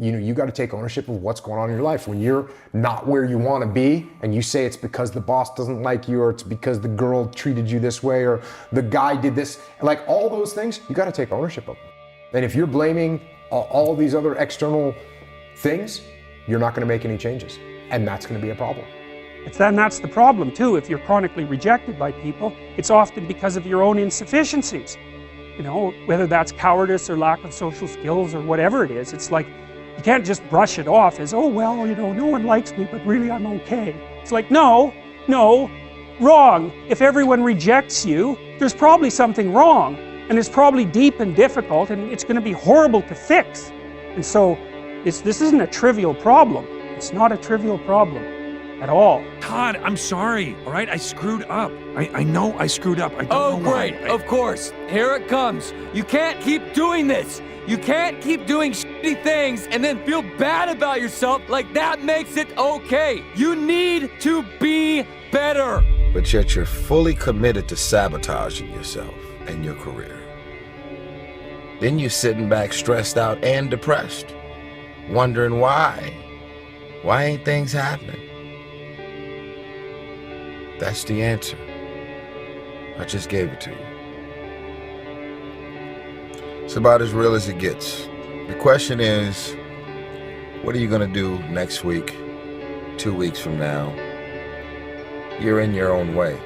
you got to take ownership of what's going on in your life. When you're not where you want to be and you say it's because the boss doesn't like you, or it's because the girl treated you this way, or the guy did this, like all those things, you got to take ownership of them. And if you're blaming all these other external things, you're not going to make any changes. And that's going to be a problem. That's the problem too. If you're chronically rejected by people, it's often because of your own insufficiencies. You know, whether that's cowardice or lack of social skills or whatever it is, it's like, you can't just brush it off as, oh, well, you know, no one likes me, but really I'm okay. It's like, no, wrong. If everyone rejects you, there's probably something wrong, and it's probably deep and difficult, and it's going to be horrible to fix. And so, this isn't a trivial problem. It's not a trivial problem at all. Todd, I'm sorry, all right? I screwed up. I know I screwed up. I don't know great, why. of course. Here it comes. You can't keep doing this. You can't keep doing shitty things and then feel bad about yourself like that makes it okay. You need to be better. But yet you're fully committed to sabotaging yourself and your career. Then you're sitting back stressed out and depressed, wondering why. Why ain't things happening? That's the answer. I just gave it to you. It's about as real as it gets. The question is, what are you gonna do next week, 2 weeks from now? You're in your own way.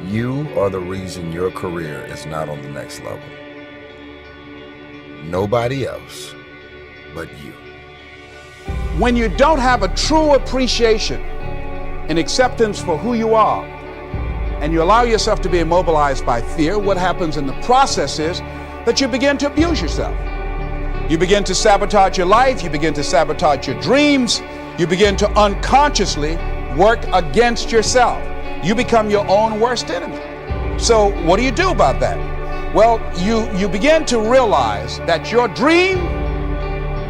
You are the reason your career is not on the next level. Nobody else but you. When you don't have a true appreciation and acceptance for who you are, and you allow yourself to be immobilized by fear, what happens in the process is that you begin to abuse yourself. You begin to sabotage your life, you begin to sabotage your dreams, you begin to unconsciously work against yourself. You become your own worst enemy. So what do you do about that? Well, you begin to realize that your dream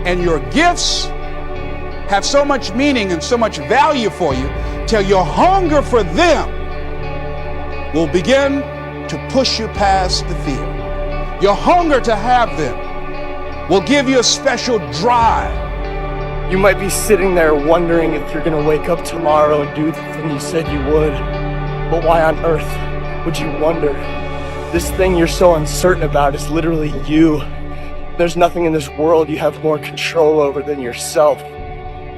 and your gifts have so much meaning and so much value for you till your hunger for them will begin to push you past the fear. Your hunger to have them will give you a special drive. You might be sitting there wondering if you're gonna wake up tomorrow and do the thing you said you would. But why on earth would you wonder? This thing you're so uncertain about is literally you. There's nothing in this world you have more control over than yourself.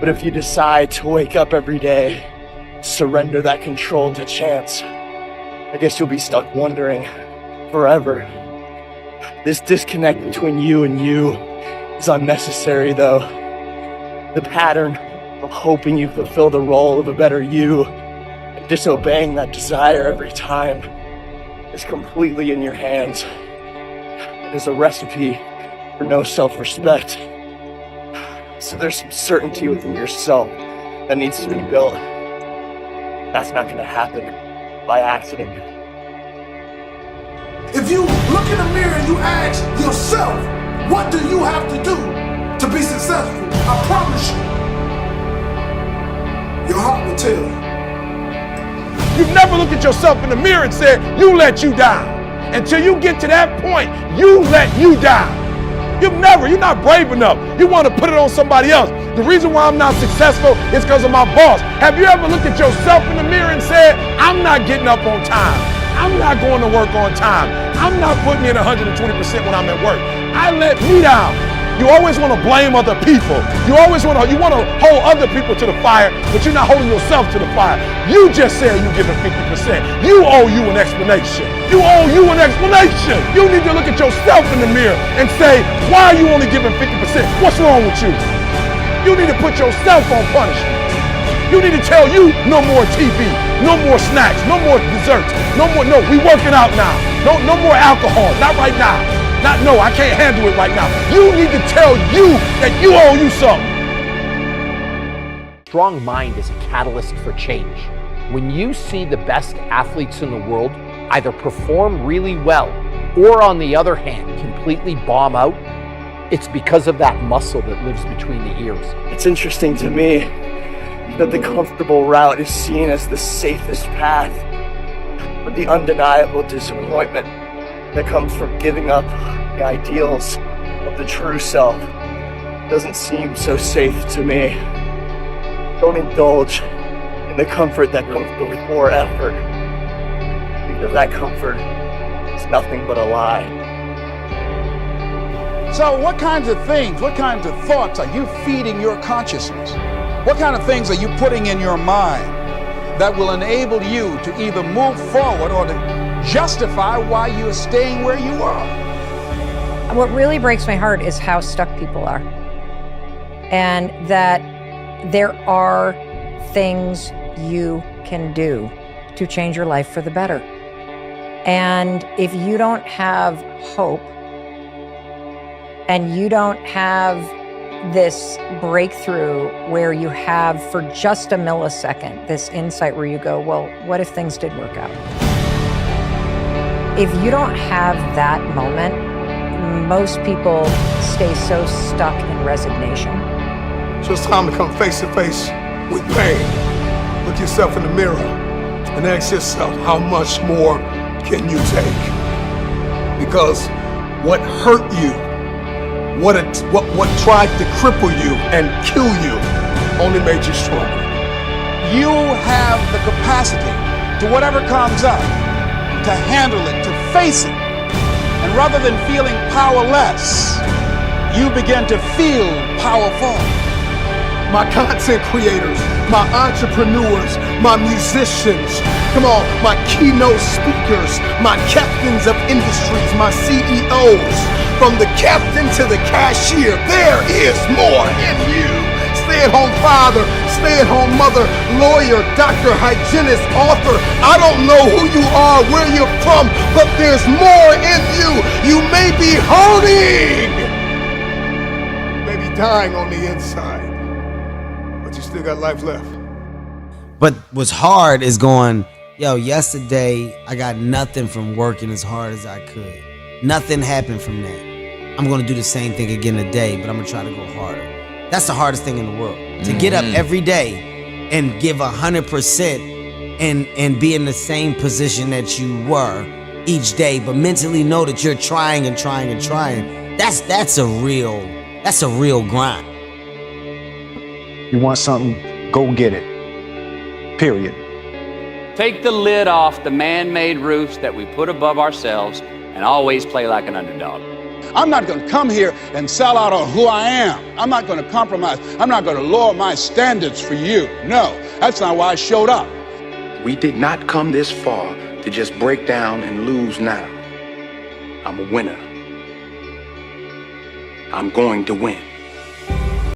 But if you decide to wake up every day, surrender that control to chance, I guess you'll be stuck wondering forever. This disconnect between you and you is unnecessary, though. The pattern of hoping you fulfill the role of a better you and disobeying that desire every time is completely in your hands. It is a recipe for no self-respect. So there's some certainty within yourself that needs to be built. That's not going to happen by accident. If you look in the mirror and you ask yourself, what do you have to do to be successful? I promise you, your heart will tell you. You've never looked at yourself in the mirror and said, you let you down. Until you get to that point, you let you down. You're not brave enough. You want to put it on somebody else. The reason why I'm not successful is because of my boss. Have you ever looked at yourself in the mirror and said, I'm not getting up on time. I'm not going to work on time. I'm not putting in 120% when I'm at work. I let me down. You always want to blame other people. You want to hold other people to the fire, but you're not holding yourself to the fire. You just said you're giving 50%. You owe you an explanation. You owe you an explanation. You need to look at yourself in the mirror and say, why are you only giving 50%? What's wrong with you? You need to put yourself on punishment. You need to tell you no more TV, no more snacks, no more desserts, we working out now. No more alcohol, not right now. No, I can't handle it right now. You need to tell you that you owe you something. Strong mind is a catalyst for change. When you see the best athletes in the world either perform really well or, on the other hand, completely bomb out, it's because of that muscle that lives between the ears. It's interesting to me that the comfortable route is seen as the safest path, but the undeniable disappointment that comes from giving up the ideals of the true self doesn't seem so safe to me. Don't indulge in the comfort that comes before effort, because that comfort is nothing but a lie. So what kinds of things, what kinds of thoughts are you feeding your consciousness? What kind of things are you putting in your mind that will enable you to either move forward or to justify why you're staying where you are? What really breaks my heart is how stuck people are. And that there are things you can do to change your life for the better. And if you don't have hope and you don't have this breakthrough where you have for just a millisecond this insight where you go, well, what if things did work out? If you don't have that moment, most people stay so stuck in resignation. So it's time to come face to face with pain. Look yourself in the mirror and ask yourself, how much more can you take? Because what hurt you, what tried to cripple you and kill you, only made you stronger. You have the capacity to whatever comes up, to handle it, to face it. And rather than feeling powerless, you begin to feel powerful. My content creators, my entrepreneurs, my musicians, come on, my keynote speakers, my captains of industries, my CEOs, from the captain to the cashier, there is more in you. Stay-at-home father, stay-at-home mother, lawyer, doctor, hygienist, author. I don't know who you are, where you're from, but there's more in you. You may be hurting. You may be dying on the inside, but you still got life left. But what's hard is going, yo, yesterday I got nothing from working as hard as I could. Nothing happened from that. I'm gonna do the same thing again today, but I'm gonna try to go harder. That's the hardest thing in the world. To get up every day and give 100% and be in the same position that you were each day, but mentally know that you're trying and trying and trying. That's a real grind. You want something, go get it. Period. Take the lid off the man-made roofs that we put above ourselves and always play like an underdog. I'm not going to come here and sell out on who I am. I'm not going to compromise. I'm not going to lower my standards for you. No, that's not why I showed up. We did not come this far to just break down and lose now. I'm a winner. I'm going to win.